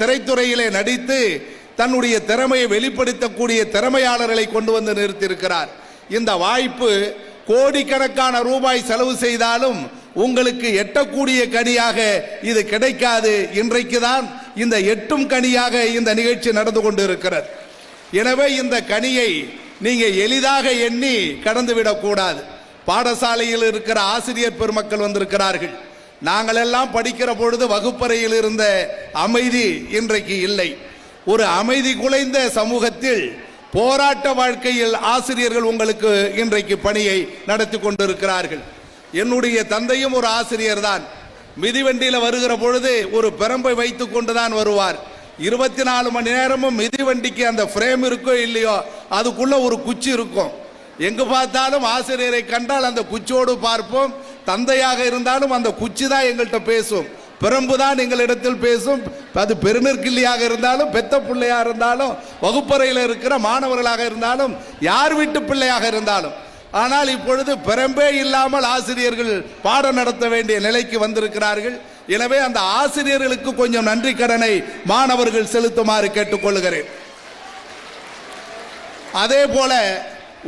திரைத்துறையிலே நடித்து தன்னுடைய திறமையை வெளிப்படுத்தக்கூடிய திறமையாளர்களை கொண்டு வந்து நிறுத்தியிருக்கிறார். இந்த வாய்ப்பு கோடிக்கணக்கான ரூபாய் செலவு செய்தாலும் உங்களுக்கு எட்டக்கூடிய கனியாக இது கிடைக்காது. இன்றைக்கு தான் இந்த எட்டும் கனியாக இந்த நிகழ்ச்சி நடந்து கொண்டு இருக்கிறது. எனவே இந்த கனியை நீங்க எளிதாக எண்ணி கடந்துவிடக் கூடாது. பாடசாலையில் இருக்கிற ஆசிரியர் பெருமக்கள் வந்திருக்கிறார்கள். நாங்கள் எல்லாம் படிக்கிற பொழுது வகுப்பறையில் இருந்த அமைதி இன்றைக்கு இல்லை. ஒரு அமைதி குலைந்த சமூகத்தில் போராட்ட வாழ்க்கையில் ஆசிரியர்கள் உங்களுக்கு இன்றைக்கு பணியை நடத்தி கொண்டிருக்கிறார்கள். என்னுடைய தந்தையும் ஒரு ஆசிரியர் தான். மிதிவண்டியில் வருகிற பொழுது ஒரு பெரம்பை வைத்து கொண்டுதான் வருவார். 24 மணி நேரமும் மிதிவண்டிக்கு அந்த ஃப்ரேம் இருக்கோ இல்லையோ அதுக்குள்ள ஒரு குச்சி இருக்கும். எங்கு பார்த்தாலும் ஆசிரியரை கண்டால் அந்த குச்சியோடு பார்ப்போம். தந்தையாக இருந்தாலும் அந்த குச்சி தான் எங்கள்கிட்ட பேசும், பிரம்பு தான் எங்களிடத்தில் பேசும். அது பெருநெற்கிள்ளியாக இருந்தாலும் பெத்த பிள்ளையாக இருந்தாலும் வகுப்பறையில் இருக்கிற மாணவர்களாக இருந்தாலும் யார் வீட்டு பிள்ளையாக இருந்தாலும். ஆனால் இப்பொழுது பிரம்பே இல்லாமல் ஆசிரியர்கள் பாடம் நடத்த வேண்டிய நிலைக்கு வந்திருக்கிறார்கள். எனவே அந்த ஆசிரியர்களுக்கு கொஞ்சம் நன்றி கடனை மாணவர்கள் செலுத்துமாறு கேட்டுக்கொள்கிறேன். அதே போல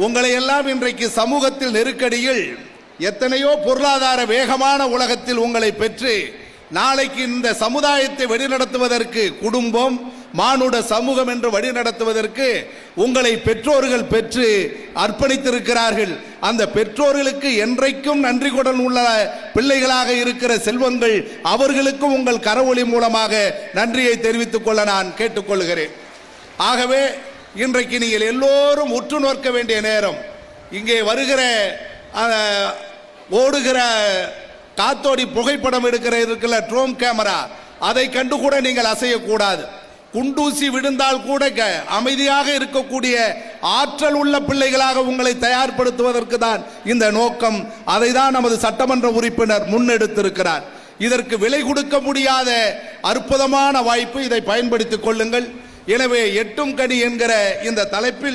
உங்களை எல்லாம் இன்றைக்கு சமூகத்தில் நெருக்கடியில் எத்தனையோ பொருளாதார வேகமான உலகத்தில் உங்களை பெற்று நாளைக்கு இந்த சமுதாயத்தை வழிநடத்துவதற்கு குடும்பம் மானுட சமூகம் என்று வழிநடத்துவதற்கு உங்களை பெற்றோர்கள் பெற்று அர்ப்பணித்திருக்கிறார்கள். அந்த பெற்றோர்களுக்கு என்றைக்கும் நன்றி கடன் உள்ள பிள்ளைகளாக இருக்கிற செல்வங்கள் அவர்களுக்கும் உங்கள் கரவொலி மூலமாக நன்றியை தெரிவித்துக் கொள்ள நான் கேட்டுக்கொள்கிறேன். ஆகவே இன்றைக்கு நீங்கள் எல்லோரும் உற்று நோக்க வேண்டிய நேரம். இங்கே வருகிற ஓடுகிற காத்தோடி புகைப்படம் இருக்கிற ட்ரோன் கேமரா, அதை கண்டு கூட நீங்கள் அசையக்கூடாது. குண்டூசி விழுந்தால் கூட அமைதியாக இருக்கக்கூடிய ஆற்றல் உள்ள பிள்ளைகளாக உங்களை தயார்படுத்துவதற்கு தான் இந்த நோக்கம். அதை தான் நமது சட்டமன்ற உறுப்பினர் முன்னெடுத்திருக்கிறார். இதற்கு விலை கொடுக்க முடியாத அற்புதமான வாய்ப்பு, இதை பயன்படுத்திக் கொள்ளுங்கள். எனவே எட்டும் கனி என்கிற இந்த தலைப்பில்